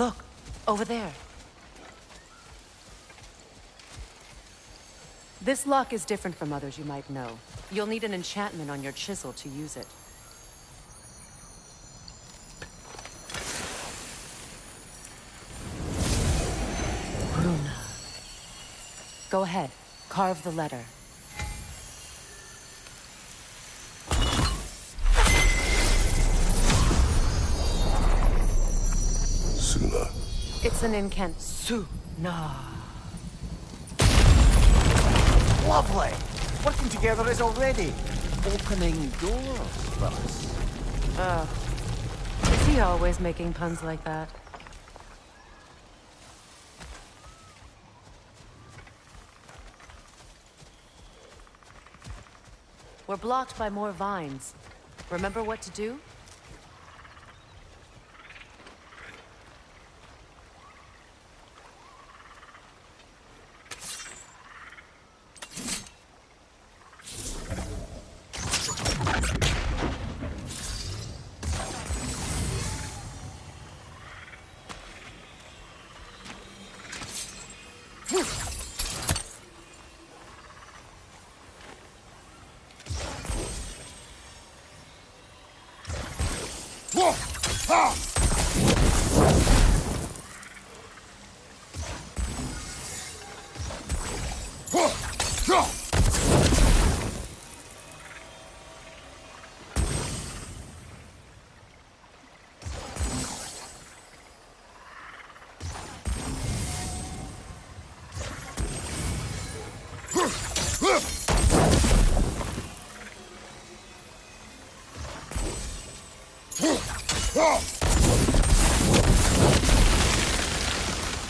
Look, over there. This lock is different from others you might know. You'll need an enchantment on your chisel to use it. Bruna. Go ahead, carve the letter. Suna. It's an incant. Suna. Lovely! Working together is already opening doors for us. Is he always making puns like that? We're blocked by more vines. Remember what to do?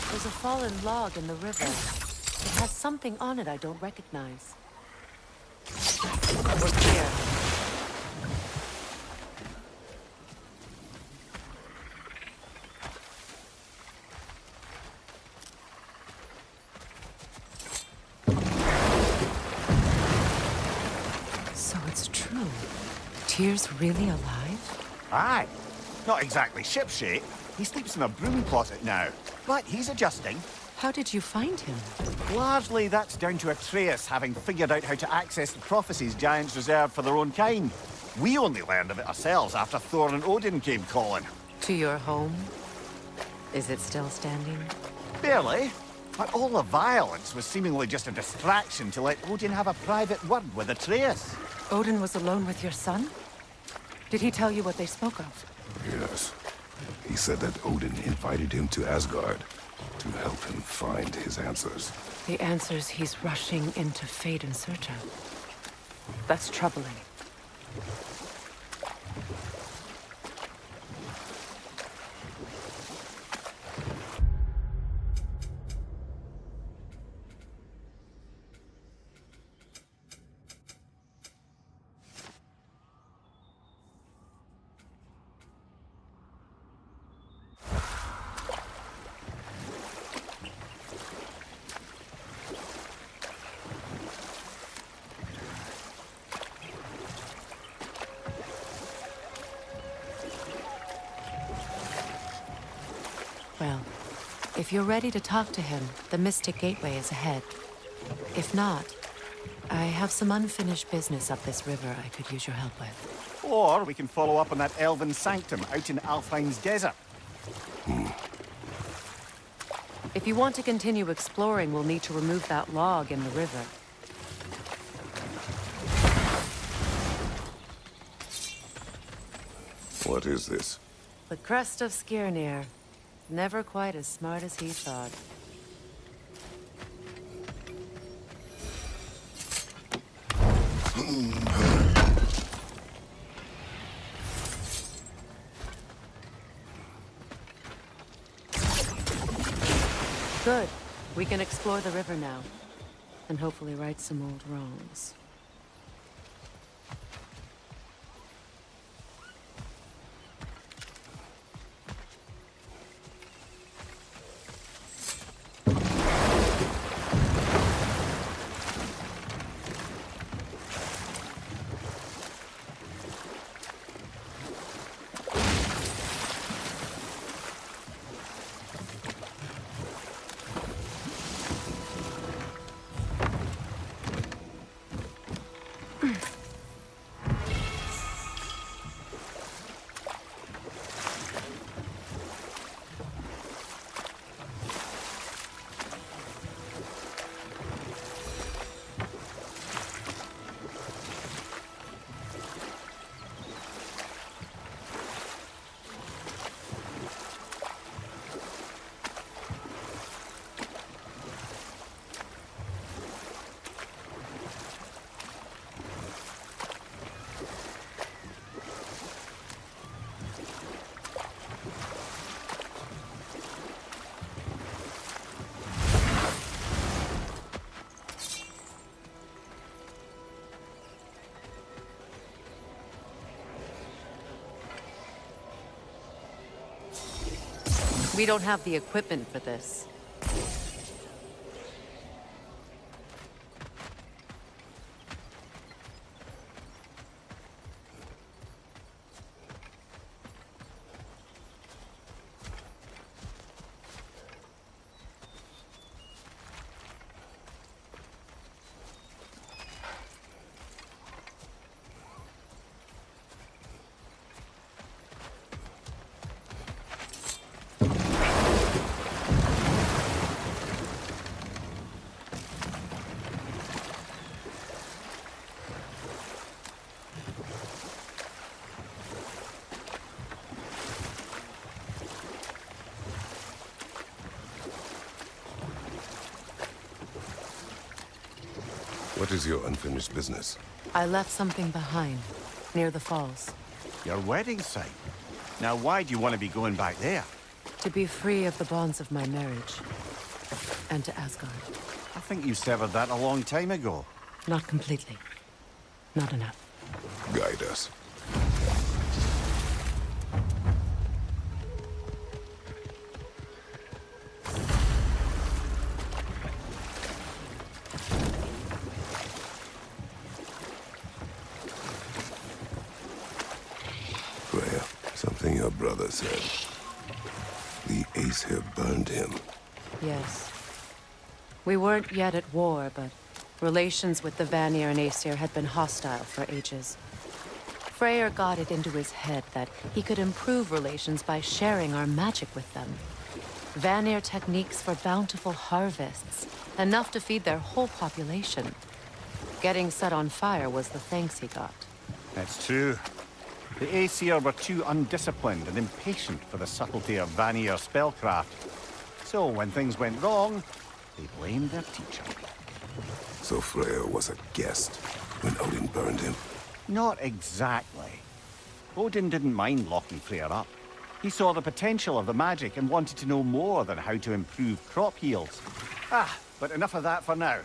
There's a fallen log in the river. It has something on it I don't recognize. We're clear. So it's true. Tyr's really alive? Aye. Not exactly shipshape. He sleeps in a broom closet now. But he's adjusting. How did you find him? Largely, that's down to Atreus having figured out how to access the prophecies giants reserved for their own kind. We only learned of it ourselves after Thor and Odin came calling. To your home? Is it still standing? Barely. But all the violence was seemingly just a distraction to let Odin have a private word with Atreus. Odin was alone with your son? Did he tell you what they spoke of? Yes. He said that Odin invited him to Asgard to help him find his answers. The answers he's rushing into fate in search of. That's troubling. Well, if you're ready to talk to him, the Mystic Gateway is ahead. If not, I have some unfinished business up this river I could use your help with. Or we can follow up on that elven sanctum out in Alfheim's desert. If you want to continue exploring, we'll need to remove that log in the river. What is this? The crest of Skirnir. Never quite as smart as he thought. Good. We can explore the river now. And hopefully right some old wrongs. We don't have the equipment for this. What is your unfinished business? I left something behind, near the falls. Your wedding site. Now, why do you want to be going back there? To be free of the bonds of my marriage. And to Asgard. I think you severed that a long time ago. Not completely. Not enough. Guide us. Freya, something your brother said. The Aesir burned him. Yes. We weren't yet at war, but relations with the Vanir and Aesir had been hostile for ages. Freyr got it into his head that he could improve relations by sharing our magic with them. Vanir techniques for bountiful harvests, enough to feed their whole population. Getting set on fire was the thanks he got. That's true. The Aesir were too undisciplined and impatient for the subtlety of Vanir spellcraft. So when things went wrong, they blamed their teacher. So Freya was a guest when Odin burned him? Not exactly. Odin didn't mind locking Freyr up. He saw the potential of the magic and wanted to know more than how to improve crop yields. But enough of that for now.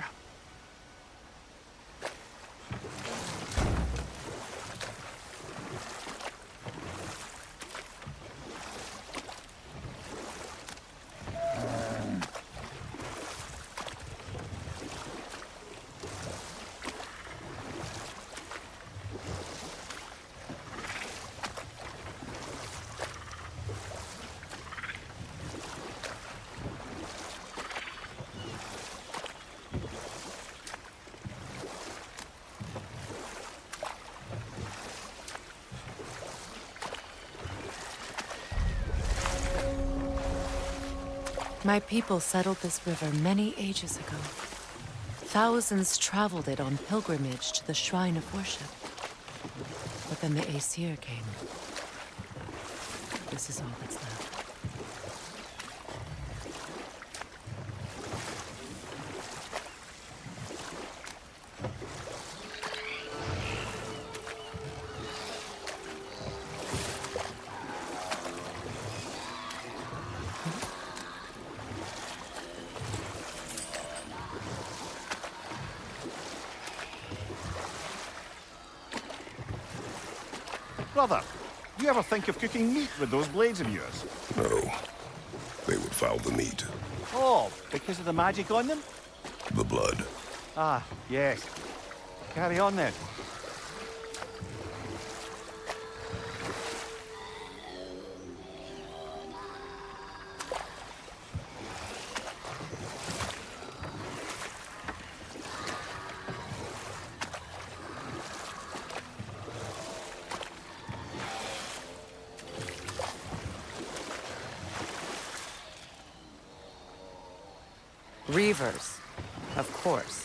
My people settled this river many ages ago. Thousands traveled it on pilgrimage to the shrine of worship. But then the Aesir came. This is all that's left. Brother, you ever think of cooking meat with those blades of yours? No. They would foul the meat. Oh, because of the magic on them? The blood. Ah, yes. Carry on then. Reavers, of course.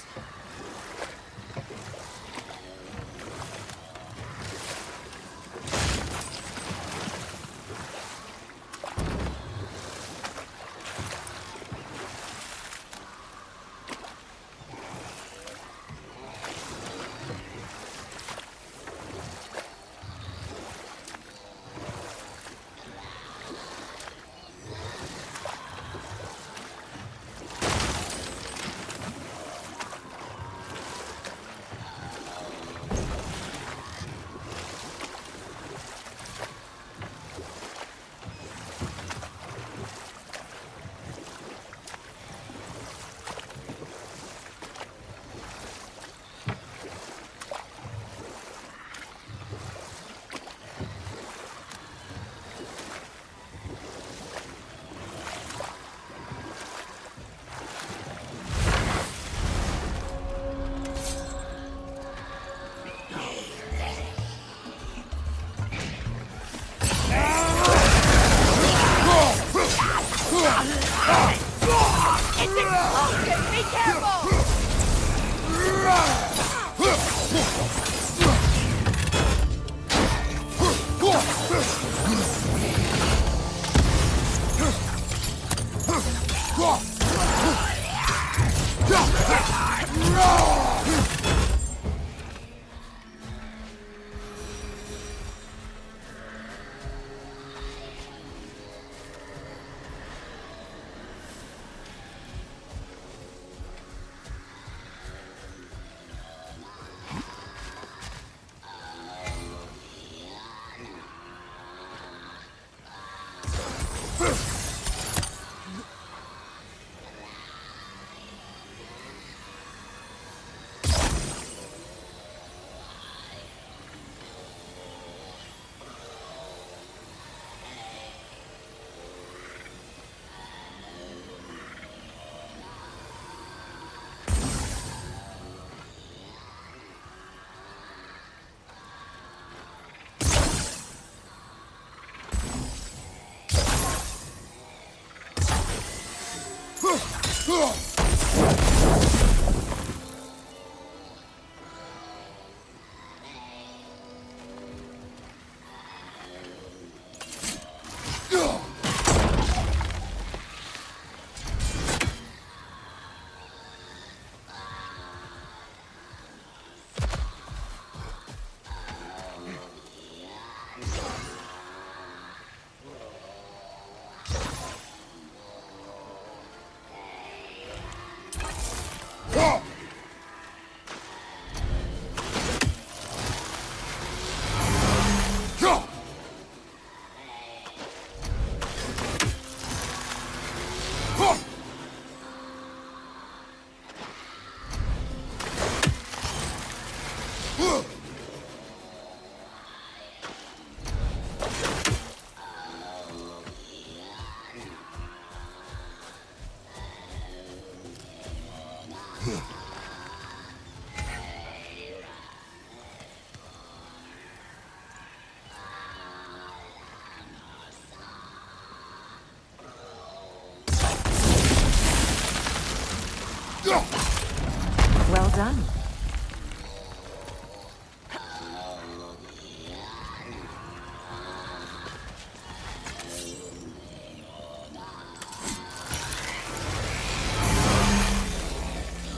Well done.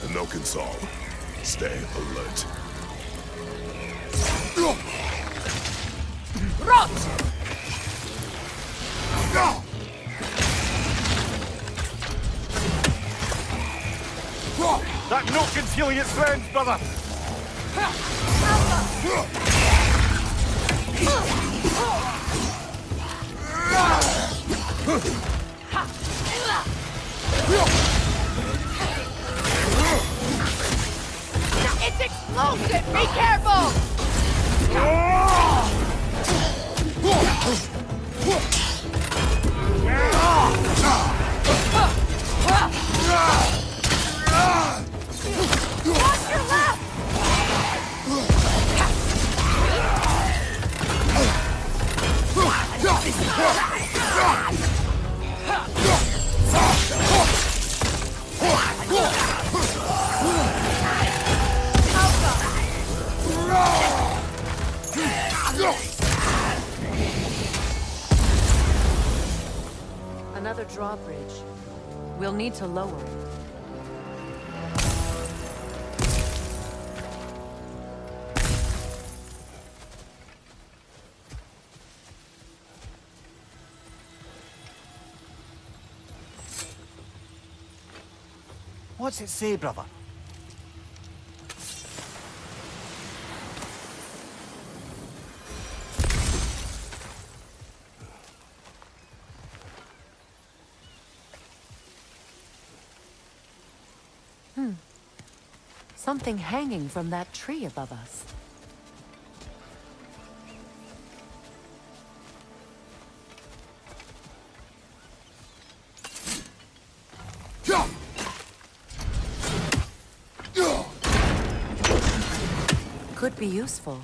The milk and salt. Stay alert. Rot! That note concealing its friends, brother! It's explosive! Be careful! Watch your left! Another drawbridge. We'll need to lower it. What's it say, brother? Something hanging from that tree above us. Could be useful.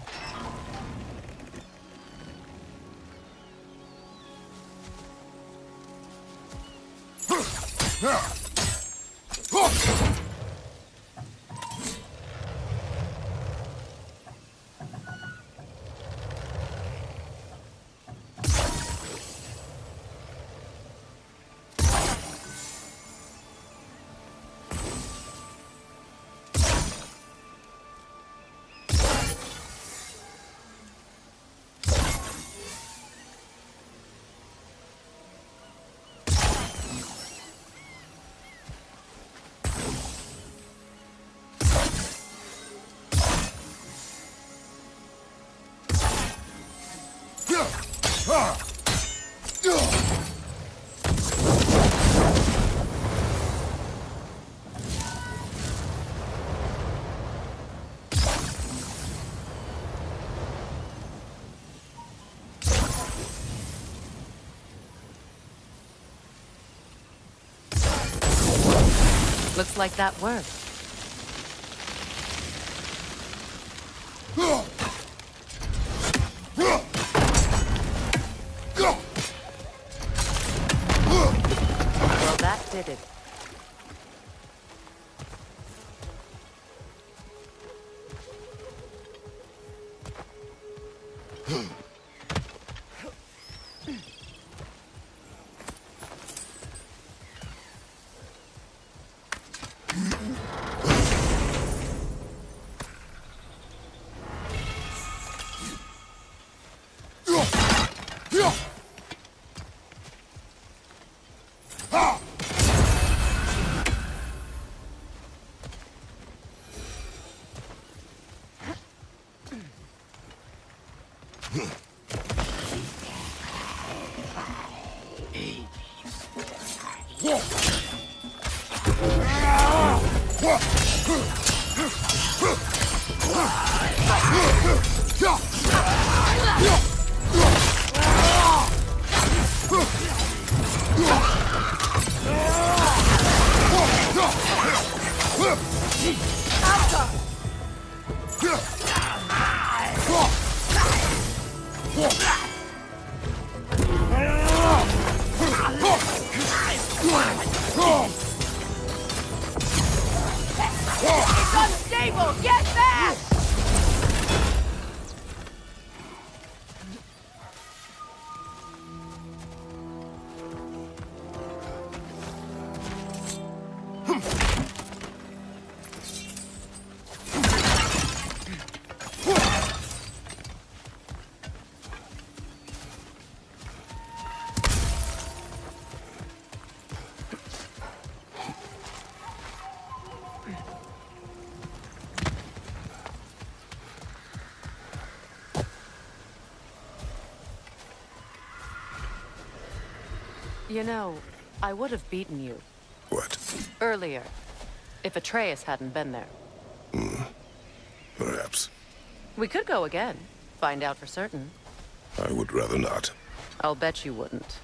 Looks like that worked. Well, that did it. It's unstable! Get back! You know, I would have beaten you What? earlier, if Atreus hadn't been there. Perhaps. We could go again, find out for certain. I would rather not. I'll bet you wouldn't.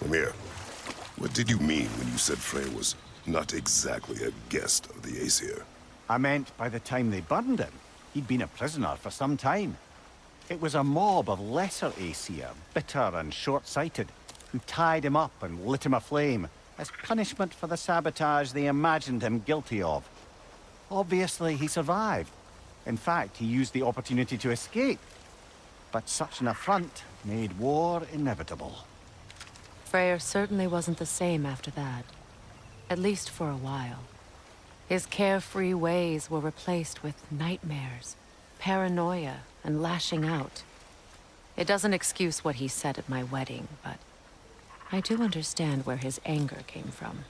Mimir, what did you mean when you said Frey was not exactly a guest of the Aesir? I meant by the time they burned him, he'd been a prisoner for some time. It was a mob of lesser Aesir, bitter and short-sighted, who tied him up and lit him aflame as punishment for the sabotage they imagined him guilty of. Obviously, he survived. In fact, he used the opportunity to escape. But such an affront made war inevitable. Freyr certainly wasn't the same after that. At least for a while. His carefree ways were replaced with nightmares, paranoia, and lashing out. It doesn't excuse what he said at my wedding, but I do understand where his anger came from.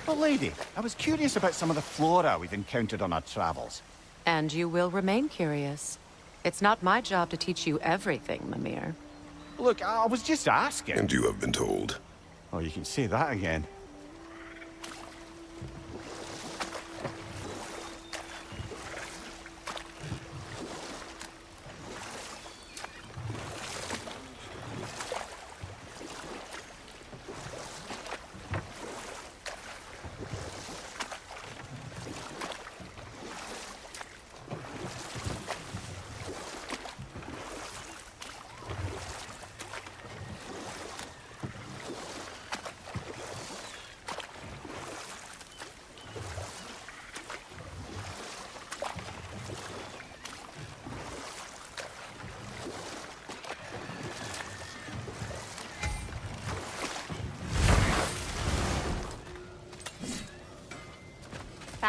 Well, lady, I was curious about some of the flora we've encountered on our travels. And you will remain curious. It's not my job to teach you everything, Mimir. Look, I was just asking. And you have been told. Oh, you can say that again.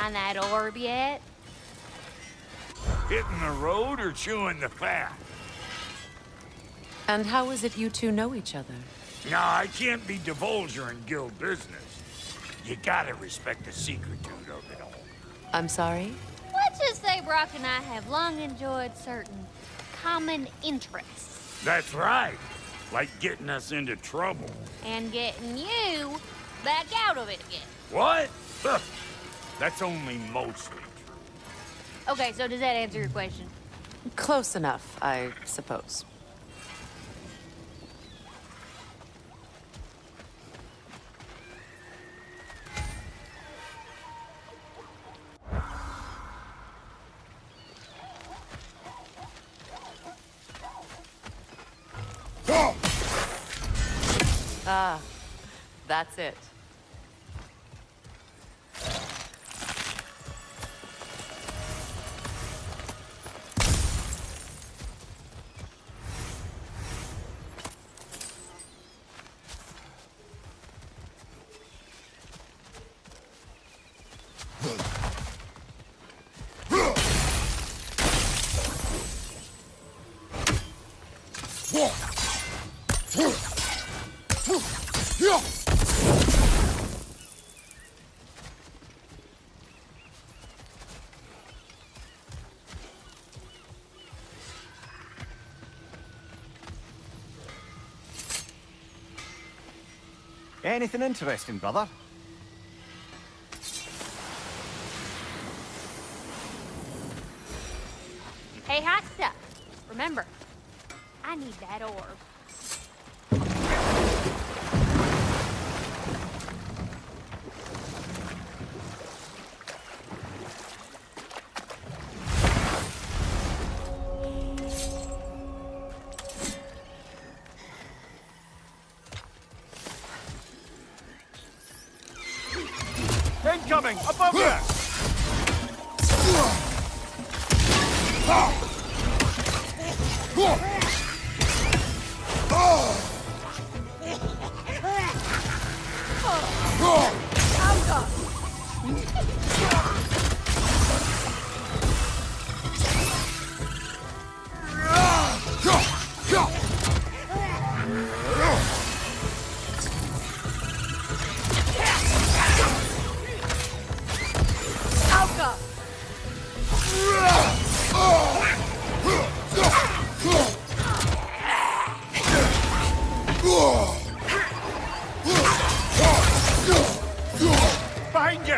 find that orb yet? Hitting the road or chewing the fat? And how is it you two know each other? No, I can't be divulger in guild business. You gotta respect the secretude of it all. I'm sorry? Let's just say Brock and I have long enjoyed certain common interests. That's right. Like getting us into trouble. And getting you back out of it again. What? Huh. That's only mostly true. Okay, so does that answer your question? Close enough, I suppose. Ah, that's it. Anything interesting, brother? Hey, hot stuff. Remember, I need that orb. Incoming! Above there! Behind you!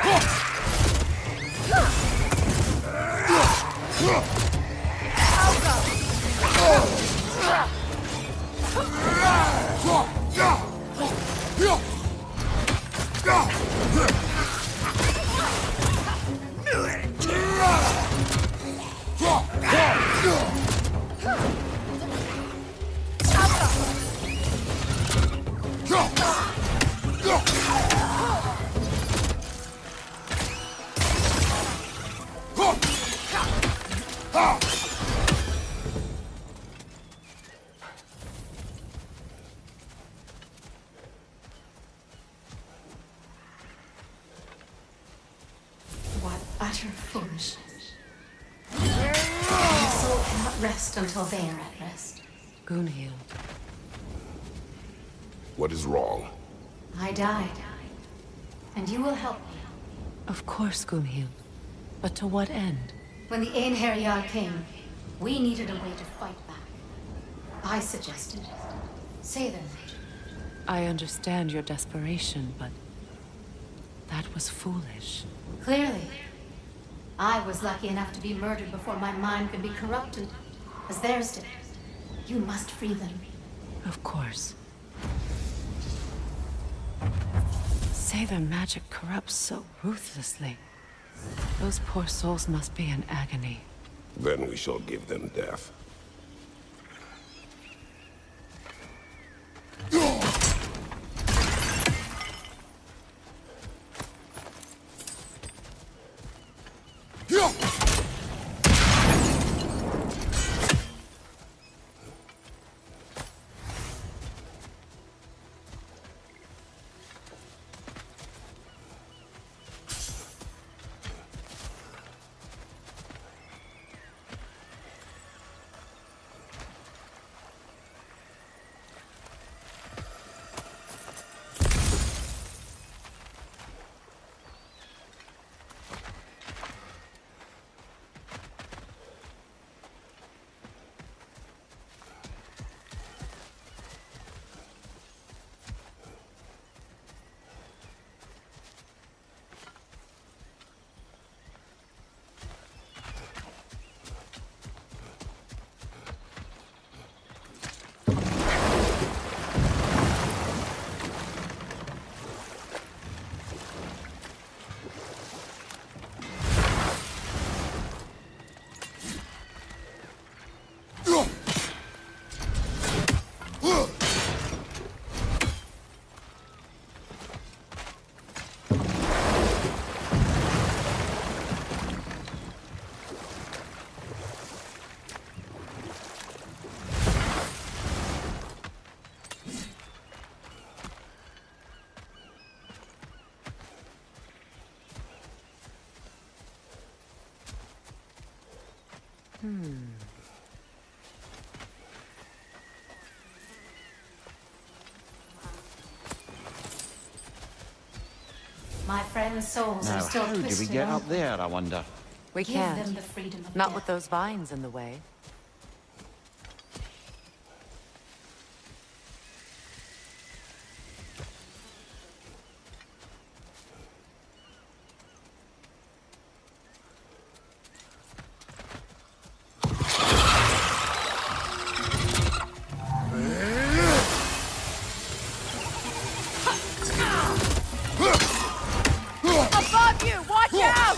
What utter foolishness. Your soul cannot rest until they are at rest. Gunhild. What is wrong? I died. And you will help me. Of course, Gunhild. But to what end? When the Einherjar came, we needed a way to fight back. I suggested, say their magic. I understand your desperation, but that was foolish. Clearly, I was lucky enough to be murdered before my mind could be corrupted, as theirs did. You must free them. Of course. Say their magic corrupts so ruthlessly. Those poor souls must be in agony. Then we shall give them death. My friends' souls are Now, still how do we twisted. get up aren't they? there, I wonder? We Give can't. them the freedom of Not death. with those vines in the way. Above you! Watch out!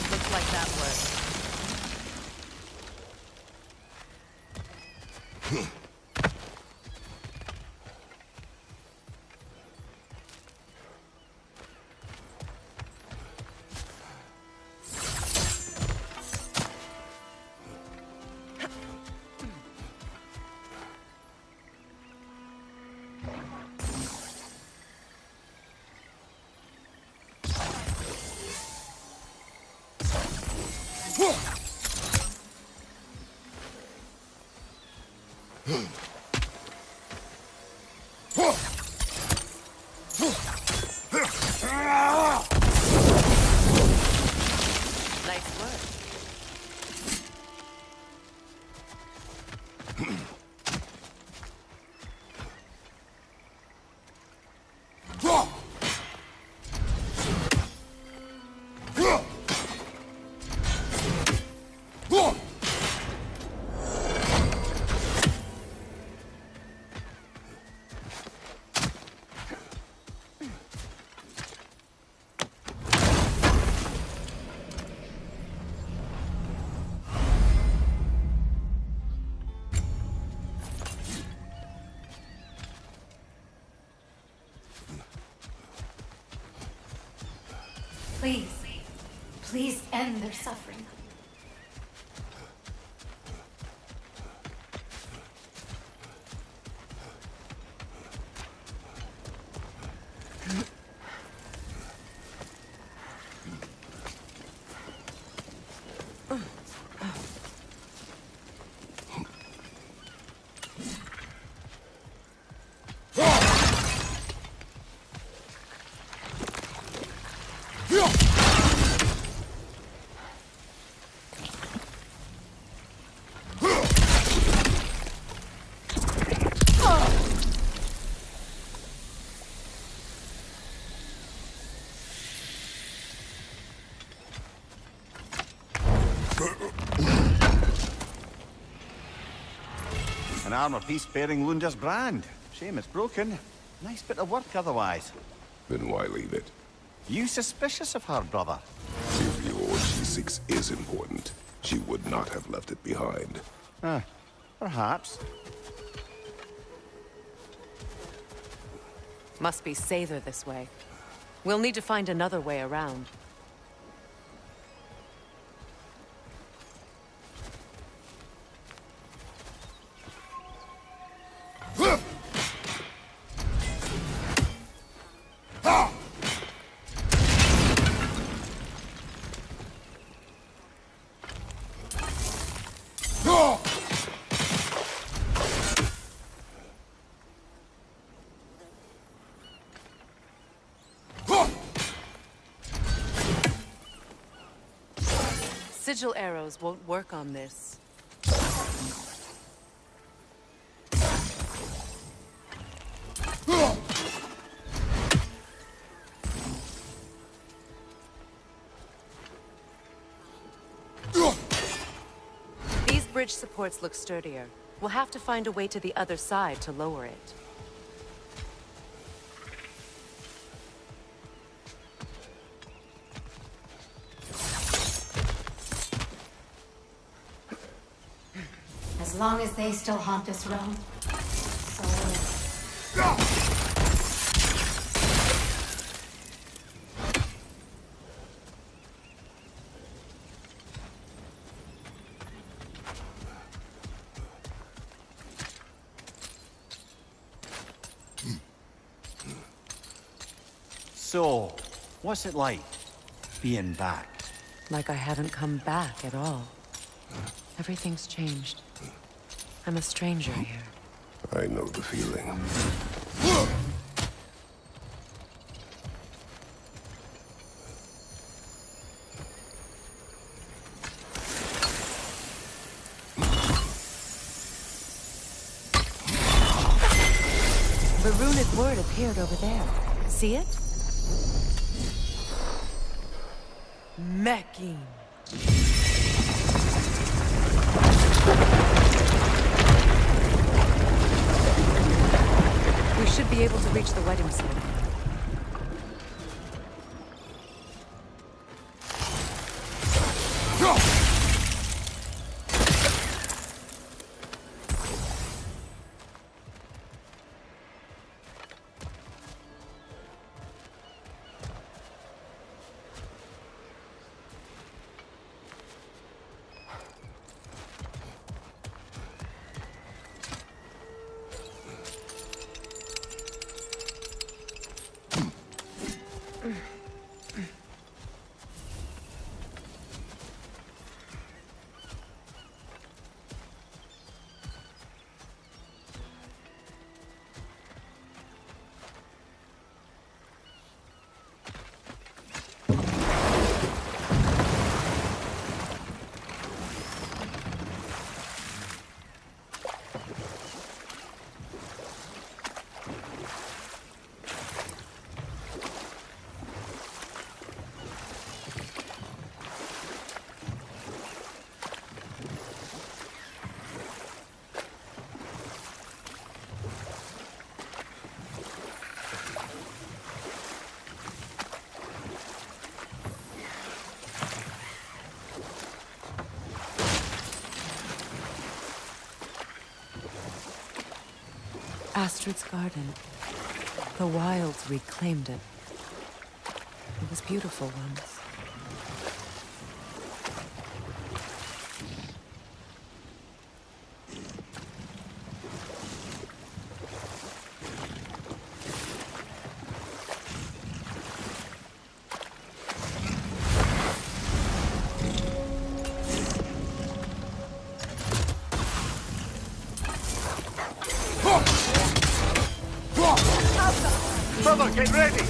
Looks like that worked. Nice work. Please, please end their suffering. An armor piece bearing Lunda's brand. Shame it's broken. Nice bit of work otherwise. Then why leave it? You suspicious of her, brother? If the ore she seeks is important, she would not have left it behind. Perhaps. Must be Sather this way. We'll need to find another way around. Sigil arrows won't work on this. These bridge supports look sturdier. We'll have to find a way to the other side to lower it. As long as they still haunt this realm, So, what's it like, being back? Like I haven't come back at all. Everything's changed. I'm a stranger here. I know the feeling. The runic word appeared over there. See it? Mecking. We should be able to reach the wedding site. Astrid's garden. The wilds reclaimed it. It was beautiful once. Brother, get ready!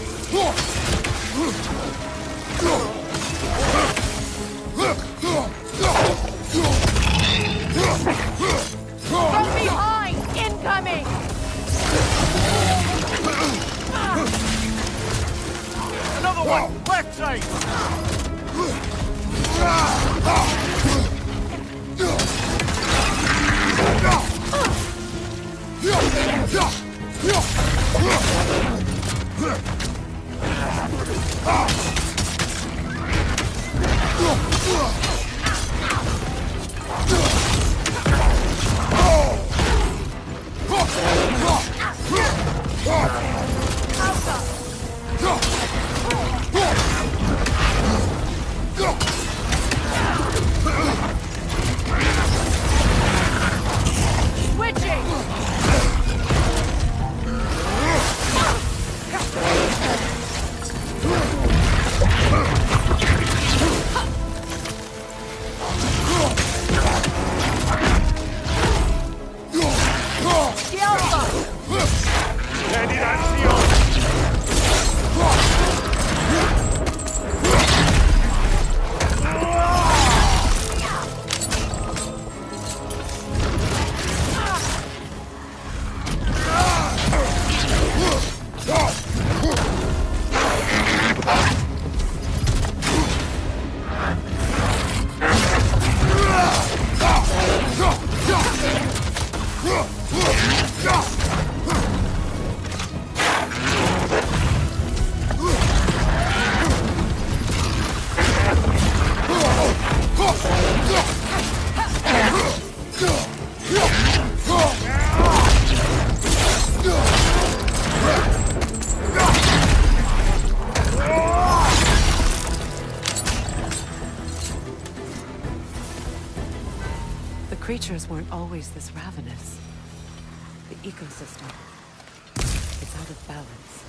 From behind! Incoming! Another one! Left side! Switching! Ready that seal! The creatures weren't always this ravenous. The ecosystem, it's out of balance.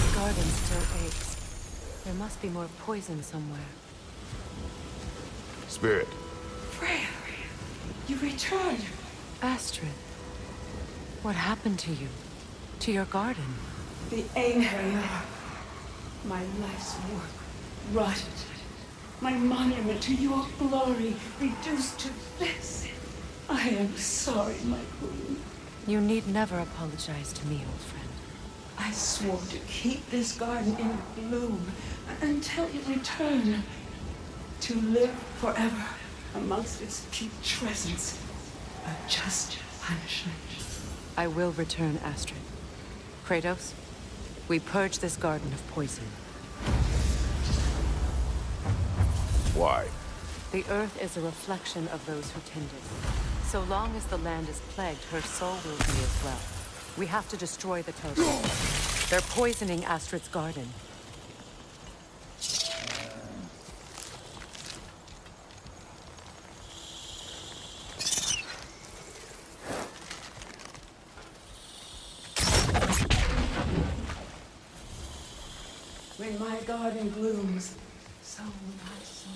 The garden still aches. There must be more poison somewhere. Spirit, Freya, you returned. Astrid, what happened to you? To your garden? The anger, my life's work rotted. My monument to your glory reduced to this. I am sorry, my queen. You need never apologize to me, old friend. I swore to keep this garden in bloom until you return. To live forever amongst its putrescence. A just punishment. I will return, Astrid. Kratos, we purge this garden of poison. why? The earth is a reflection of those who tend it. So long as the land is plagued, her soul will be as well. We have to destroy the totem. They're poisoning Astrid's garden. When my garden blooms, so will my soul.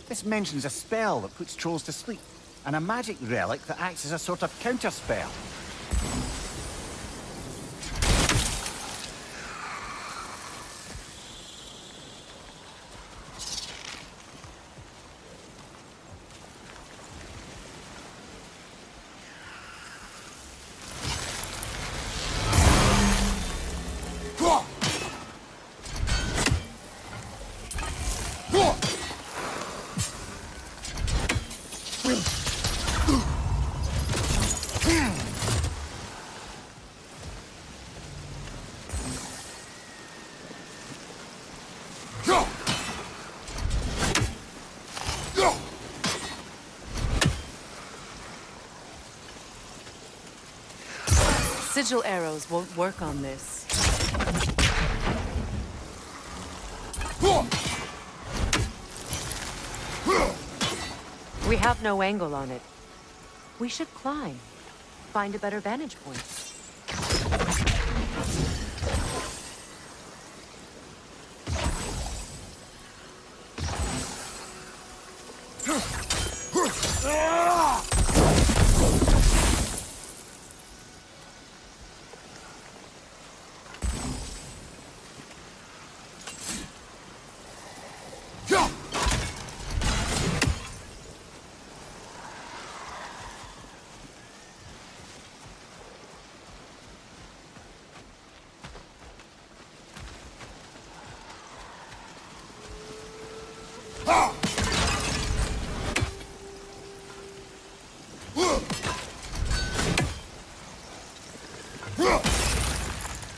This mentions a spell that puts trolls to sleep, and a magic relic that acts as a sort of counter-spell. Sigil arrows won't work on this. We have no angle on it. We should climb. Find a better vantage point.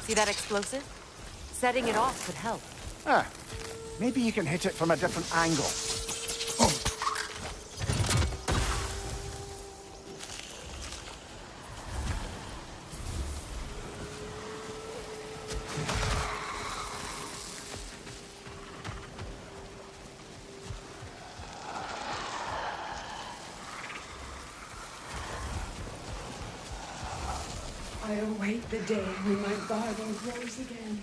See that explosive? Setting it off could help. Ah, maybe you can hit it from a different angle. I await the day when my garden grows again.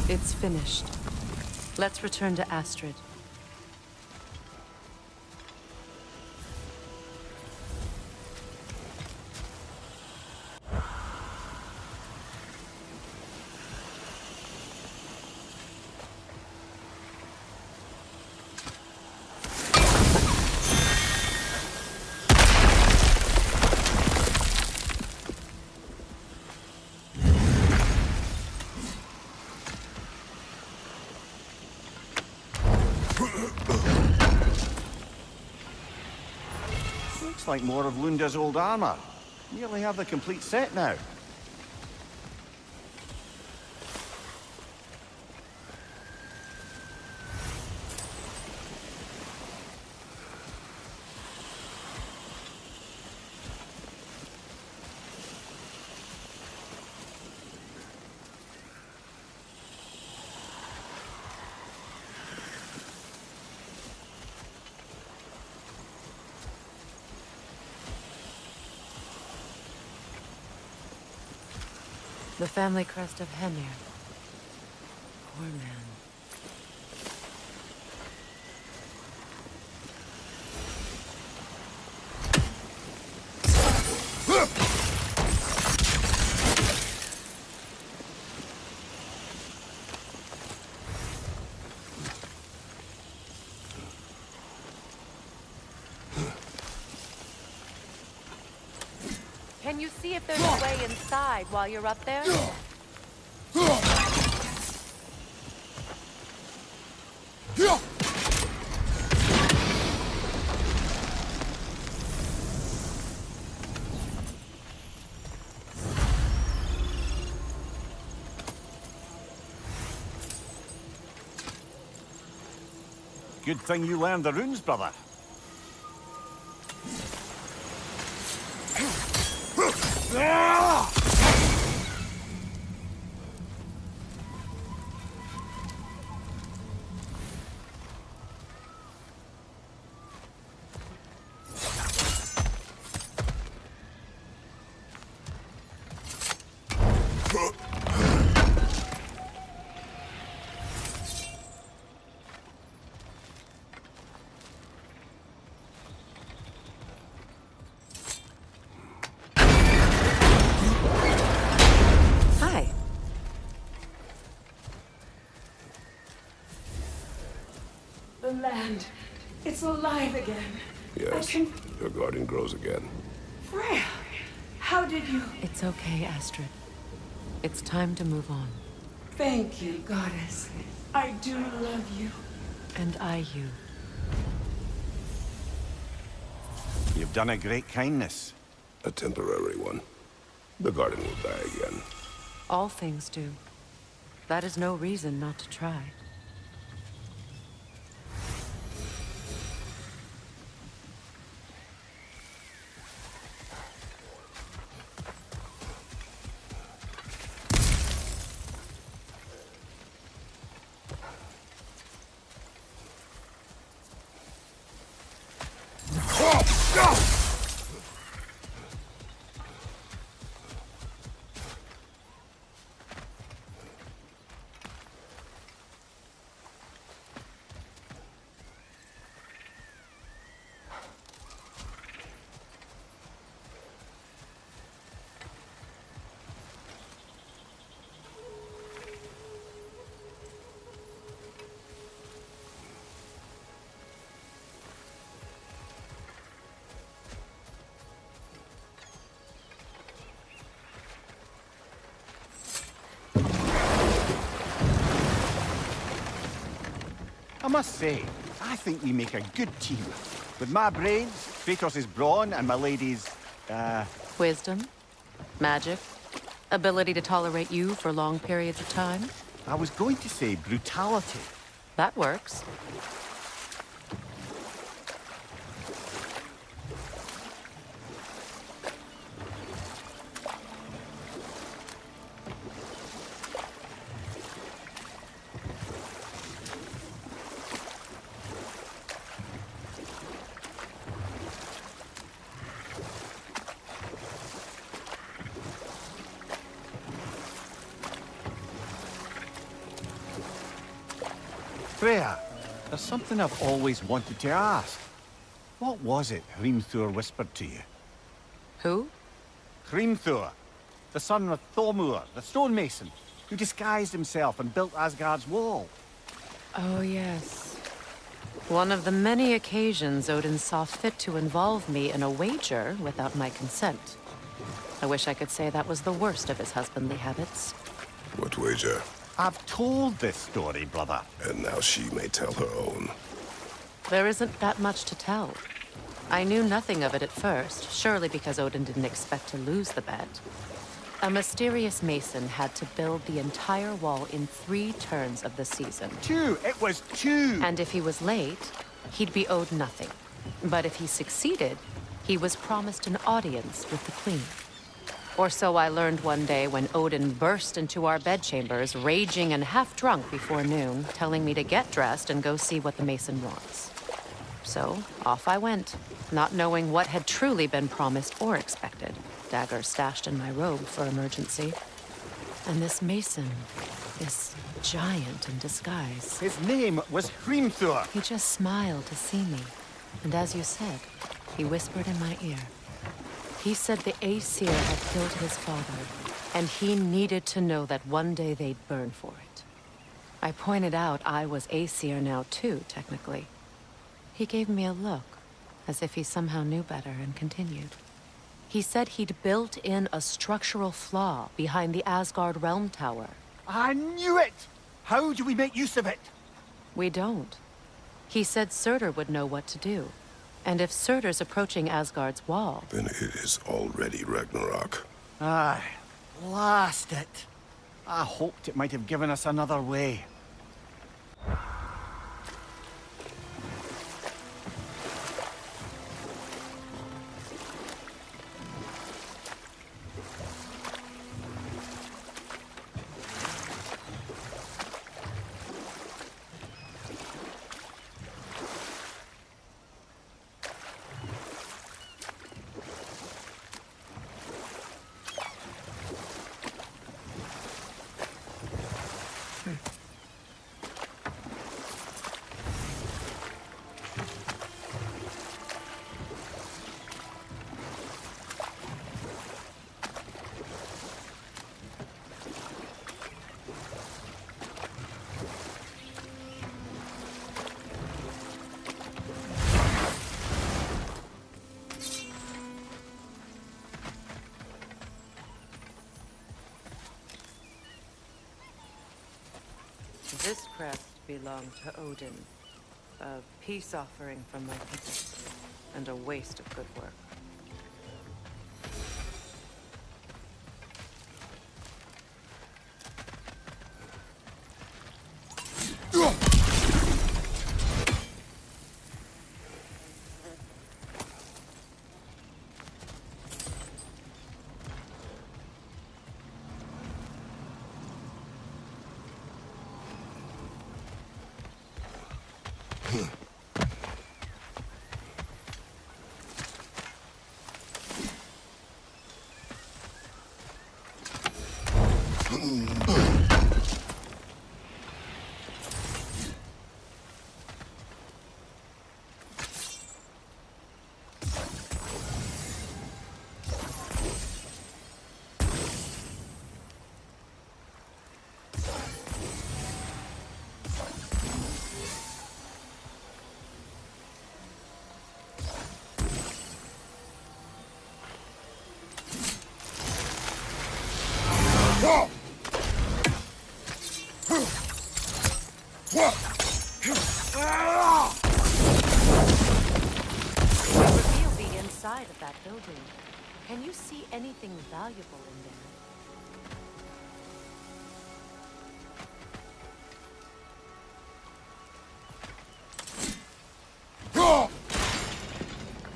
It's finished. Let's return to Astrid. Looks like more of Lunda's old armor. Nearly have the complete set now. The family crest of Hemir. Poor man. Can you see if there's a way inside while you're up there? Good thing you learned the runes, brother. land. It's alive again. Yes, your garden grows again. Freya, how did you... It's okay, Astrid. It's time to move on. Thank you, goddess. I do love you. And I you. You've done a great kindness. A temporary one. The garden will die again. All things do. That is no reason not to try. I must say, I think we make a good team. With my brains, Kratos' brawn, and my lady's, Wisdom, magic, ability to tolerate you for long periods of time. I was going to say brutality. That works. Freya, there's something I've always wanted to ask. What was it Hrimthur whispered to you? Who? Hrimthur, the son of Thormur, the stonemason, who disguised himself and built Asgard's wall. Oh, yes. One of the many occasions Odin saw fit to involve me in a wager without my consent. I wish I could say that was the worst of his husbandly habits. What wager? I've told this story, brother. And now she may tell her own. There isn't that much to tell. I knew nothing of it at first, surely because Odin didn't expect to lose the bet. A mysterious mason had to build the entire wall in 3 turns of the season. 2! It was 2! And if he was late, he'd be owed nothing. But if he succeeded, he was promised an audience with the queen. Or so I learned one day when Odin burst into our bedchambers, raging and half-drunk before noon, telling me to get dressed and go see what the mason wants. So, off I went, not knowing what had truly been promised or expected. Dagger stashed in my robe for emergency. And this mason, this giant in disguise. His name was Hrimthur. He just smiled to see me. And as you said, he whispered in my ear. He said the Aesir had killed his father, and he needed to know that one day they'd burn for it. I pointed out I was Aesir now too, technically. He gave me a look, as if he somehow knew better, and continued. He said he'd built in a structural flaw behind the Asgard Realm Tower. I knew it! How do we make use of it? We don't. He said Surtur would know what to do. And if Surtur's approaching Asgard's wall... Then it is already Ragnarok. Aye, blast it. I hoped it might have given us another way. This crest belonged to Odin. A peace offering from my people, and a waste of good work. Reveal the inside of that building. Can you see anything valuable in there?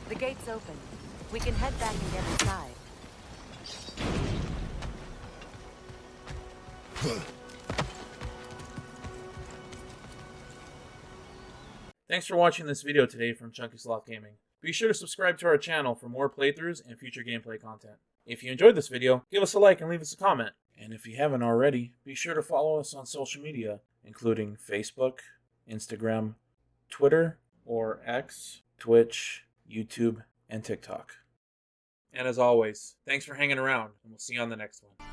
The gate's open. We can head back and get inside. Thanks for watching this video today from ChnkySlothGaming. Be sure to subscribe to our channel for more playthroughs and future gameplay content. If you enjoyed this video, give us a like and leave us a comment. And if you haven't already, be sure to follow us on social media, including Facebook, Instagram, Twitter, or X, Twitch, YouTube, and TikTok. And as always, thanks for hanging around, and we'll see you on the next one.